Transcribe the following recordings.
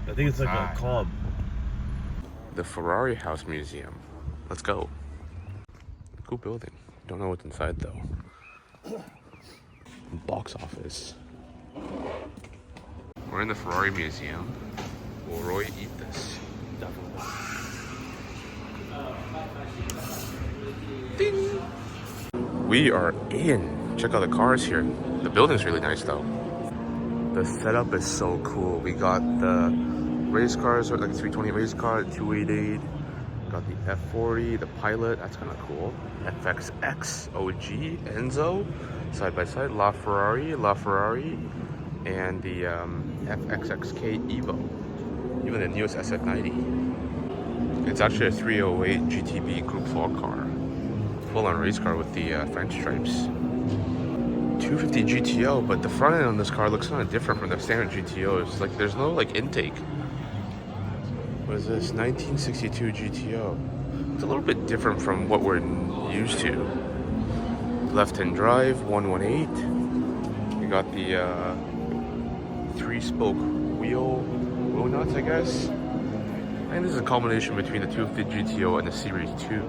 I think it's like a comp. The Ferrari House Museum. Let's go. Cool building. Don't know what's inside though. Box office. We're in the Ferrari Museum. Will Roy eat this? Definitely. Ding! We are in. Check out the cars here. The building's really nice though. The setup is so cool. We got the race cars, or like 320 race car, 288. Got the F40, the Pilot, that's kind of cool. FXX, OG, Enzo, side by side, LaFerrari, and the FXXK Evo. Even the newest SF90. It's actually a 308 GTB Group 4 car. Full-on race car with the French stripes. 250 GTO, but the front end on this car looks kind of different from the standard GTOs. Like there's no like intake. What is this? 1962 GTO. It's a little bit different from what we're used to. Left-hand drive, 118. We got the 3-spoke wheel nuts, I guess. And this is a combination between the 250 GTO and the Series 2.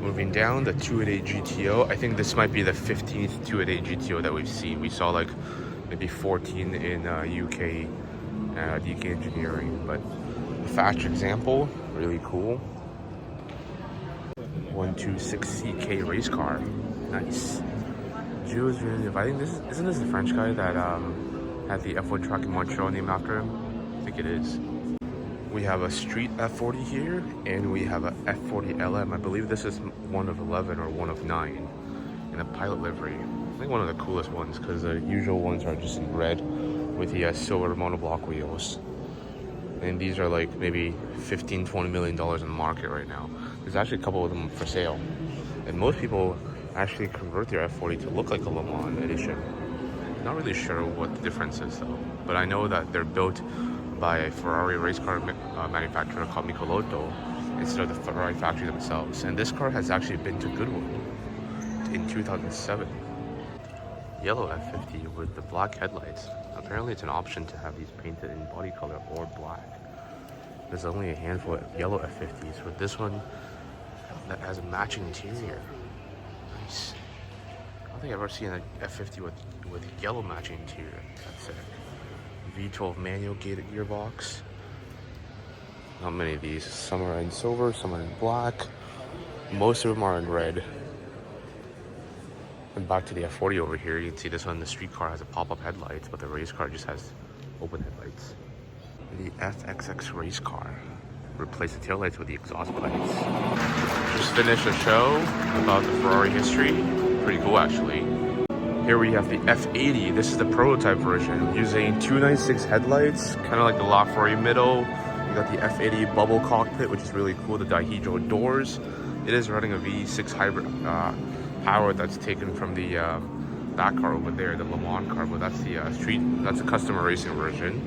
Moving down, the 288 GTO. I think this might be the 15th 288 GTO that we've seen. We saw like maybe 14 in UK DK Engineering, but a fast example, really cool. 126CK race car, nice. Jules Villeneuve, I think isn't this the French guy that had the F1 track in Montreal named after him? I think it is. We have a street F40 here, and we have a F40 LM. I believe this is one of 11 or one of 9 in a pilot livery. I think one of the coolest ones because the usual ones are just in red with the silver monoblock wheels. And these are like maybe $15–20 million in the market right now. There's actually a couple of them for sale. And most people actually convert their F40 to look like a Le Mans edition. Not really sure what the difference is though. But I know that they're built by a Ferrari race car manufacturer called Michelotto instead of the Ferrari factory themselves. And this car has actually been to Goodwood in 2007. Yellow F50 with the black headlights. Apparently it's an option to have these painted in body color or black. There's only a handful of yellow F50s, with this one that has a matching interior. Nice. I don't think I've ever seen an F50 with yellow matching interior. That's sick. V12 manual gated gearbox. Not many of these. Some are in silver, some are in black. Most of them are in red. And back to the F40 over here, you can see this one, the street car has a pop-up headlights, but the race car just has open headlights. The FXX race car. Replace the taillights with the exhaust pipes. Just finished a show about the Ferrari history. Pretty cool actually. Here we have the F80. This is the prototype version using 296 headlights, kind of like the LaFerrari middle. You got the F80 bubble cockpit, which is really cool. The dihedral doors. It is running a V6 hybrid power that's taken from the that car over there, the Le Mans car, but that's the that's a customer racing version.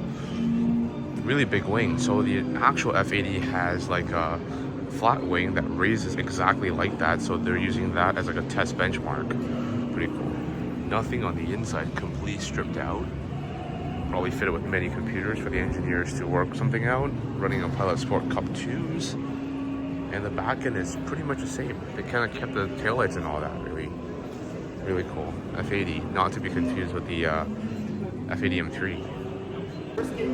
Really big wing. So the actual F80 has like a flat wing that raises exactly like that. So they're using that as like a test benchmark. Pretty cool. Nothing on the inside, completely stripped out. Probably fitted with many computers for the engineers to work something out. Running on Pilot Sport Cup 2s. And the back end is pretty much the same. They kind of kept the taillights and all that, really. Really cool. F80, not to be confused with the F80 M3.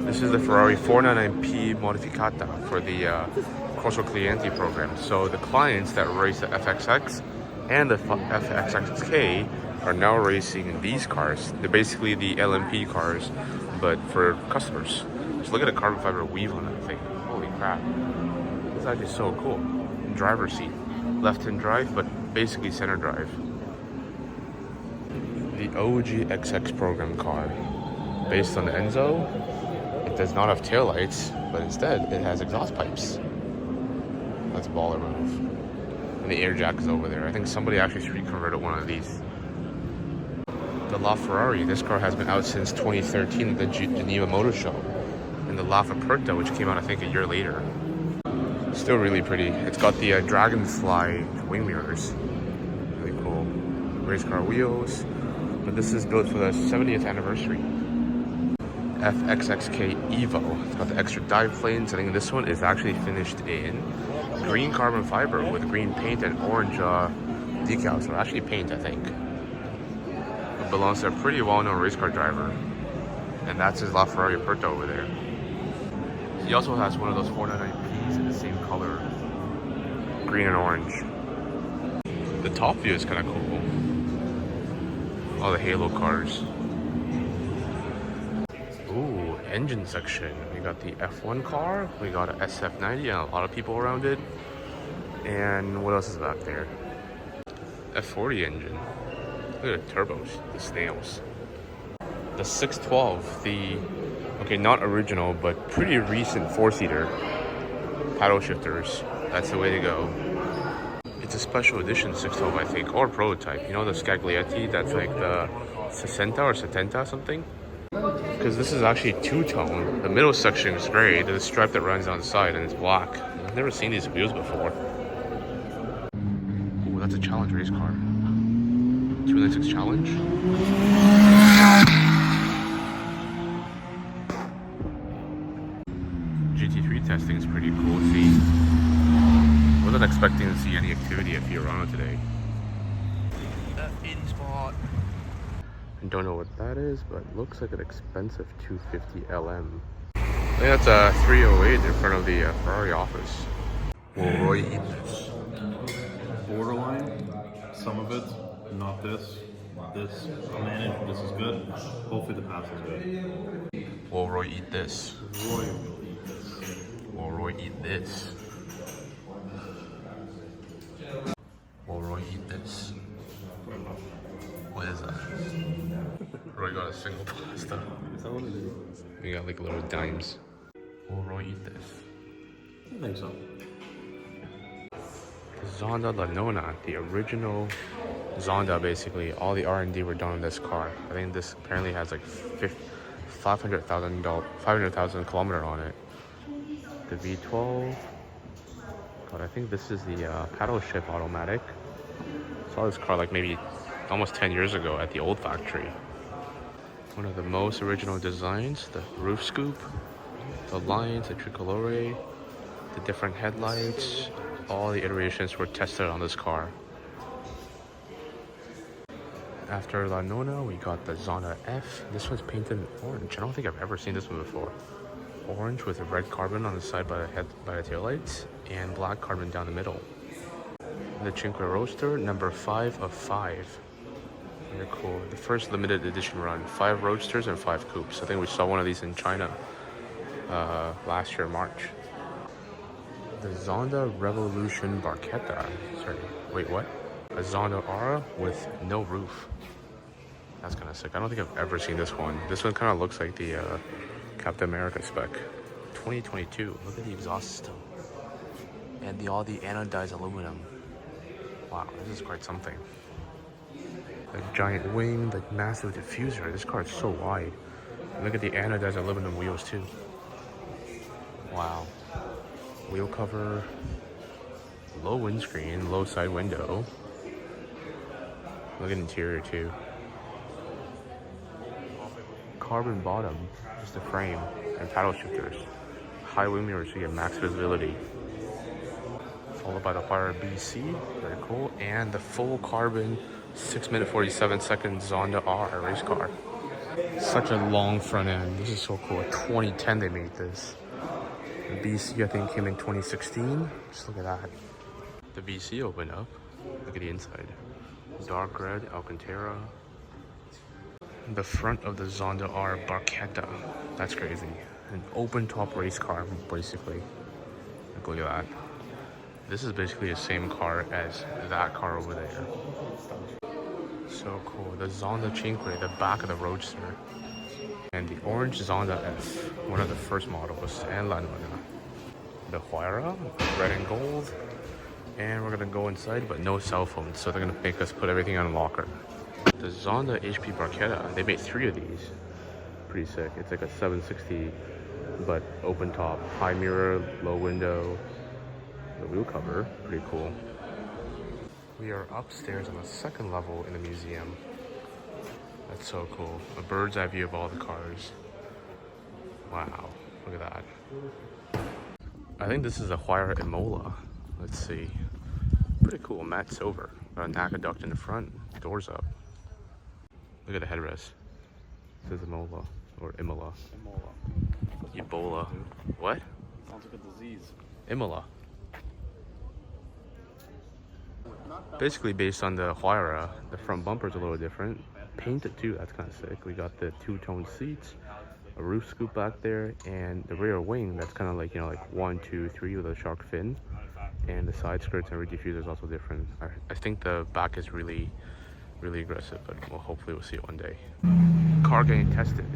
This is the Ferrari 499P Modificata for the Corso Clienti program. So the clients that race the FXX and the FXXK are now racing these cars. They're basically the LMP cars, but for customers. Just look at the carbon fiber weave on that thing. Holy crap. It's actually so cool. Driver's seat. Left-hand drive, but basically center drive. The OG XX program car. Based on the Enzo, it does not have taillights, but instead it has exhaust pipes. That's a baller move. And the air jack is over there. I think somebody actually street converted one of these. The LaFerrari, this car has been out since 2013 at the Geneva Motor Show. And the LaFerrari, which came out I think a year later. Still really pretty. It's got the Dragonfly wing mirrors. Really cool. Race car wheels. But this is built for the 70th anniversary. FXXK Evo. It's got the extra dive planes. I think this one is actually finished in green carbon fiber with green paint and orange decals. Or actually paint, I think. It belongs to a pretty well-known race car driver. And that's his LaFerrari Aperto over there. He also has one of those 499Ps in the same color, green and orange. The top view is kind of cool. All the halo cars. Ooh, engine section. We got the F1 car, we got a SF90 and a lot of people around it. And what else is back there? F40 engine. Look at the turbos, the snails. The 612, okay, not original, but pretty recent four-seater paddle shifters. That's the way to go. It's a special edition 612, I think, or prototype. You know the Scaglietti, that's like the 60 or 70 something? Because this is actually two-tone. The middle section is gray, there's a stripe that runs down the side and it's black. I've never seen these wheels before. Ooh, that's a challenge race car. 296 challenge. GT3 testing is pretty cool to see. Wasn't expecting to see any activity at Fiorano today. That in spot. I don't know what that is, but it looks like an expensive 250 LM. I think that's a 308 in front of the Ferrari office. Will Roy eat this? Borderline, some of it, not this. This I'll manage, this is good. Hopefully the pass is good. Will Roy eat this? Roy will eat this. Will Roy eat this? Will Roy eat this? What is that? Roy got a single pasta. Is that what it is? We got like little dimes. Will Roy eat this? I think so. The Zonda Lanona, the original Zonda, basically. All the R&D were done on this car. I think this apparently has like 500,000 kilometers on it. The V12. God, I think this is the paddle shift automatic. Saw this car like maybe almost 10 years ago at the old factory. One of the most original designs, the roof scoop, the lines, the tricolore, the different headlights, all the iterations were tested on this car. After La Nona, we got the Zonda F. This one's painted in orange. I don't think I've ever seen this one before. Orange with a red carbon on the side by the taillights and black carbon down the middle. The Cinque Roadster, number 5 of 5. Very cool. The first limited edition run. 5 Roadsters and 5 Coupes. I think we saw one of these in China last year, March. The Zonda Revolution Barchetta. Sorry, wait, what? A Zonda Aura with no roof. That's kind of sick. I don't think I've ever seen this one. This one kind of looks like the Captain America spec. 2022. Look at the exhaust system. And all the anodized aluminum. Wow, this is quite something. The giant wing, the massive diffuser. This car is so wide. And look at the anodized aluminum wheels too. Wow. Wheel cover. Low windscreen, low side window. Look at the interior too. Carbon bottom, just the frame, and paddle shifters. High wing mirrors so you get max visibility. Followed by the Fire BC, very cool, and the full carbon 6-minute 47-second Zonda R race car. Such a long front end. This is so cool. 2010 they made this. The BC I think came in 2016. Just look at that. The BC opened up. Look at the inside. Dark red Alcantara. The front of the Zonda R Barchetta. That's crazy. An open top race car, basically. Look at that. This is basically the same car as that car over there. So cool. The Zonda Cinque, the back of the Roadster. And the orange Zonda F, one of the first models, and La Nona. The Huayra, red and gold. And we're gonna go inside, but no cell phones, so they're gonna make us put everything on a locker. The Zonda HP Barchetta, they made 3 of these. Pretty sick. It's like a 760, but open top, high mirror, low window. The wheel cover, pretty cool. We are upstairs on the 2nd level in the museum. That's so cool. A bird's eye view of all the cars. Wow, look at that. I think this is a Huayra Imola. Let's see. Pretty cool, matte silver. Got an aqueduct in the front, doors up. Look at the headrest. It says Imola or Imola. Ebola. What? Sounds like a disease. Imola. Basically based on the Huayra, the front bumper's a little different. Painted too, that's kind of sick. We got the two-tone seats, a roof scoop back there, and the rear wing that's kind of like, you know, like 1, 2, 3 with a shark fin. And the side skirts and rear diffuser is also different. I think the back is really aggressive, but well, hopefully we'll see it one day. Car getting tested.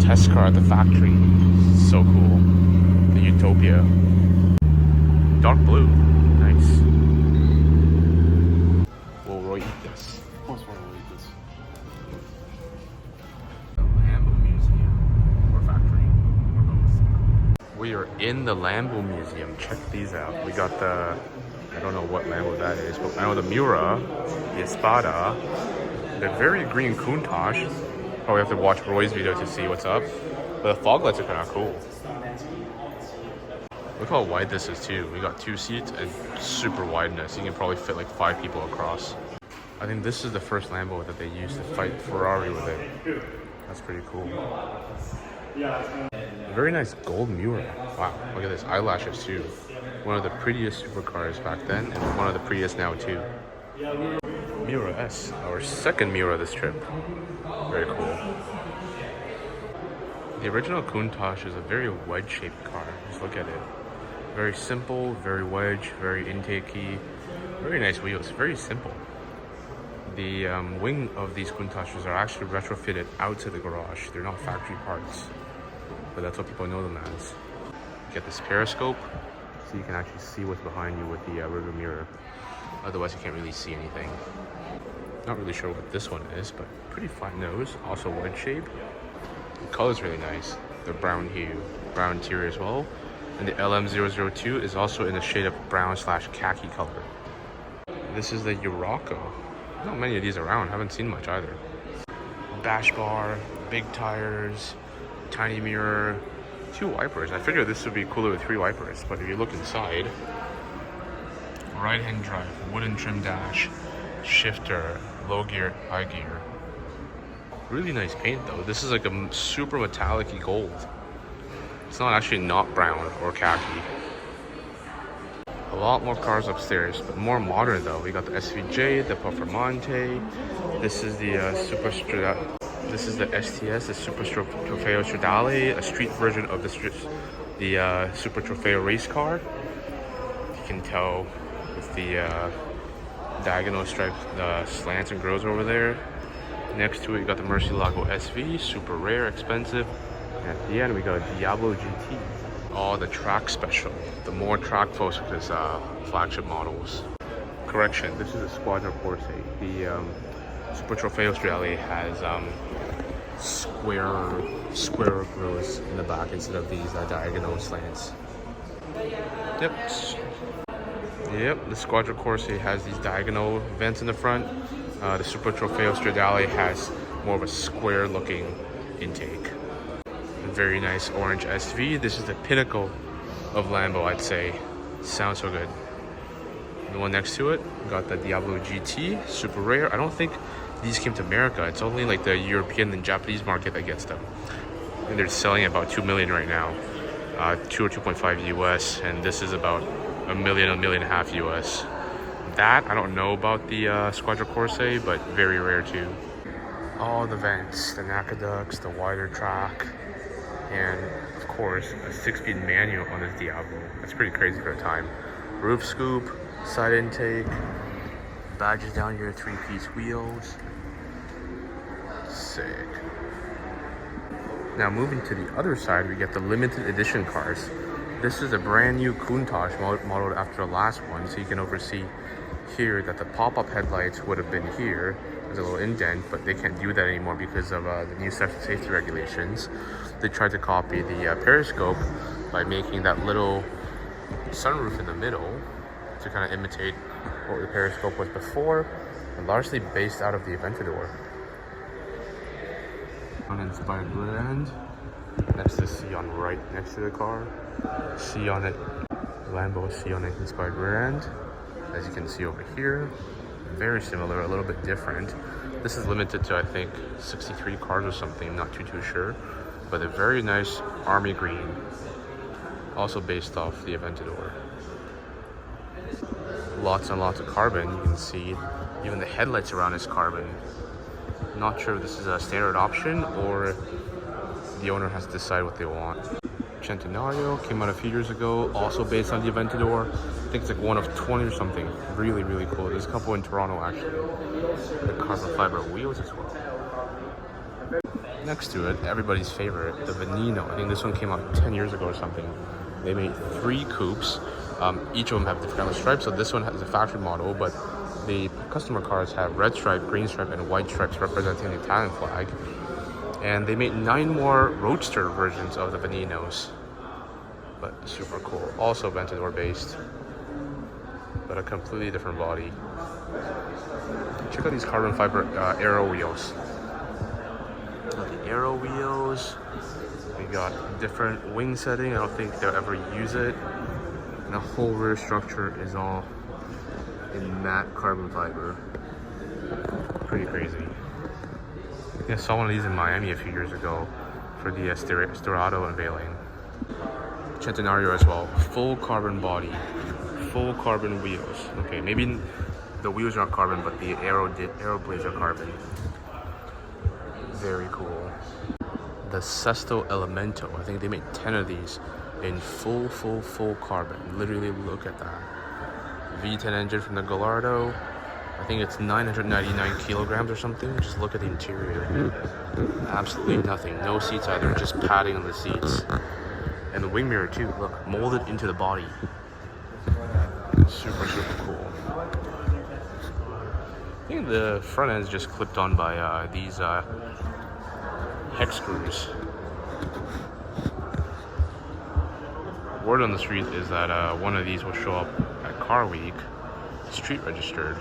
Test car at the factory. So cool. The Utopia. Dark blue. Nice. Will Roy eat this? Of course we're gonna eat this. Lambo Museum or factory or both. We are in the Lambo Museum. Check these out. We got the, I don't know what Lambo that is, but I know the Miura, the Espada, the very green Countach. Probably have to watch Roy's video to see what's up. But the fog lights are kind of cool. Look how wide this is too. We got 2 seats and super wideness. You can probably fit like 5 people across. I think this is the first Lambo that they used to fight Ferrari with it. That's pretty cool. A very nice gold Miura. Wow, look at this. Eyelashes too. One of the prettiest supercars back then and one of the prettiest now too. Miura S, our second Miura this trip. Very cool. The original Countach is a very wedge-shaped car. Just look at it. Very simple, very wedge, very intakey. Very nice wheels, very simple. The wing of these Countaches are actually retrofitted out to the garage. They're not factory parts, but that's what people know them as. Get this periscope, so you can actually see what's behind you with the rear mirror. Otherwise, you can't really see anything. Not really sure what this one is, but pretty flat nose, also wedge shape. The color's really nice. The brown hue, brown interior as well. And the LM002 is also in a shade of brown/khaki color. This is the Urraco. Not many of these around, haven't seen much either. Bash bar, big tires, tiny mirror, 2 wipers. I figured this would be cooler with 3 wipers, but if you look inside, right-hand drive, wooden trim dash, shifter, low gear, high gear. Really nice paint though. This is like a super metallic-y gold. It's not actually not brown or khaki. A lot more cars upstairs, but more modern though. We got the SVJ, the Performante. This is the This is the STS, the Super Trofeo Stradale, a street version of the Super Trofeo race car. You can tell with the diagonal stripes, the slants and grills over there. Next to it, you got the Murcielago SV, super rare, expensive. And at the end, we got a Diablo GT. All the track special, the more track focused flagship models. Correction, this is a Squadra Corse. The Super Trofeo Stradale has square grills in the back instead of these diagonal slants. Yep, the Squadra Corse has these diagonal vents in the front. The Super Trofeo Stradale has more of a square looking intake. A very nice orange SV. This is the pinnacle of Lambo, I'd say. Sounds so good. The one next to it, got the Diablo GT, super rare. I don't think these came to America. It's only like the European and Japanese market that gets them. And they're selling about 2 million right now. 2 or 2.5 US, and this is about $1 million, $1.5 million US. That, I don't know about the Squadra Corse, but very rare too. All the vents, the aqueducts, the wider track, and of course, a 6-speed manual on this Diablo. That's pretty crazy for a time. Roof scoop, side intake, badges down here, 3-piece wheels. Sick. Now moving to the other side, we get the limited edition cars. This is a brand new Countach modeled after the last one, so you can oversee here that the pop-up headlights would have been here. There's a little indent, but they can't do that anymore because of the new safety regulations. They tried to copy the periscope by making that little sunroof in the middle to kind of imitate what the Periscope was before, and largely based out of the Aventador. Uninspired rear end. Next to C on right next to the car. C on it, Lambo C on it inspired rear end. As you can see over here, very similar, a little bit different. This is limited to I think 63 cars or something, not too sure. But a very nice army green, also based off the Aventador. Lots and lots of carbon. You can see even the headlights around is carbon. Not sure if this is a standard option or the owner has to decide what they want. Centenario came out a few years ago, also based on the Aventador. I think it's like one of 20 or something. Really, really cool. There's a couple in Toronto actually. The carbon fiber wheels as well. Next to it, everybody's favorite, the Veneno. I think this one came out 10 years ago or something. They made 3 coupes. Each of them have different color stripes. So this one has a factory model, but the customer cars have red stripe, green stripe, and white stripes representing the Italian flag. And they made 9 more Roadster versions of the Venenos. But super cool. Also Aventador based, but a completely different body. Check out these carbon fiber aero wheels. The aero wheels. We got different wing setting. I don't think they'll ever use it. And the whole rear structure is all in matte carbon fiber. Pretty crazy. I saw one of these in Miami a few years ago for the Storado unveiling. Centenario as well. Full carbon body, full carbon wheels. Okay, maybe the wheels are not carbon, but the aero blades are carbon. Very cool. The Sesto Elemento. I think they made 10 of these in full carbon. Literally, look at that. V10 engine from the Gallardo. I think it's 999 kilograms or something. Just look at the interior. Absolutely nothing. No seats either. Just padding on the seats. And the wing mirror too. Look, molded into the body. Super cool. I think the front end is just clipped on by these hex screws. Word on the street is that one of these will show up at Car Week, street registered.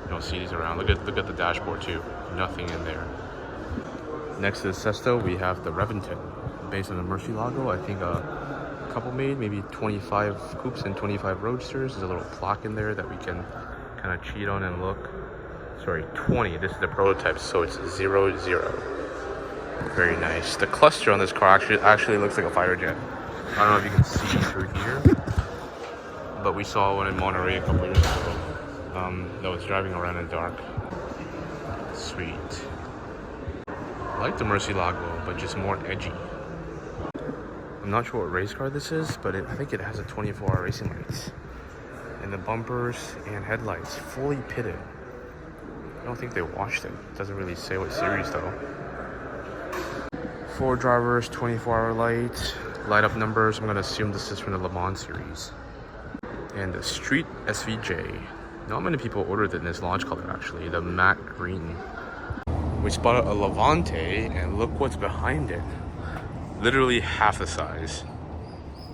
You don't see these around. Look at the dashboard too. Nothing in there. Next to the Sesto, we have the Reventon, based on the Murcielago. I think a couple made, maybe 25 coupes and 25 roadsters. There's a little plaque in there that we can kind of cheat on and look. Sorry, 20. This is the prototype, so it's 00. Very nice. The cluster on this car actually looks like a fighter jet. I don't know if you can see through here, but we saw one in Monterey a couple years ago that was driving around in the dark. Sweet. I like the Murcielago, but just more edgy. I'm not sure what race car this is, but I think it has a 24-hour racing lights. And the bumpers and headlights fully pitted. I don't think they washed it. It doesn't really say what series though. 4 drivers, 24-hour lights, light up numbers. I'm going to assume this is from the Le Mans series. And the Street SVJ. Not many people ordered it in this launch color actually, the matte green. We spotted a Levante and look what's behind it. Literally half the size.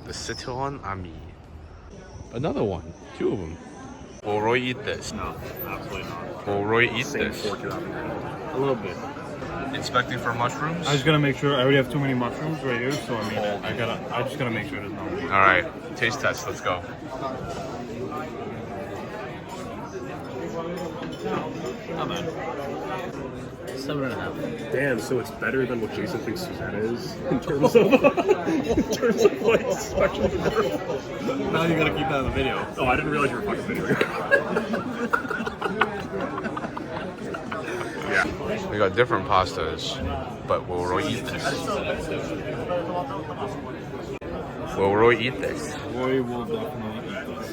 The Citroën Ami. Another one, 2 of them. Will Roy eat this? No, absolutely not. Will Roy eat this? A little bit. Inspecting for mushrooms? I just gotta make sure. I already have too many mushrooms right here, so I mean, I just gotta make sure there's no. All right, taste test. Let's go. Not bad. 7.5. Damn, so it's better than what Jason thinks Susanna is in terms of like special. Now you gotta keep that in the video. Oh, I didn't realize you were fucking videoing. Yeah, we got different pastas, but will Roy eat this? Will Roy eat this? Roy will definitely eat this.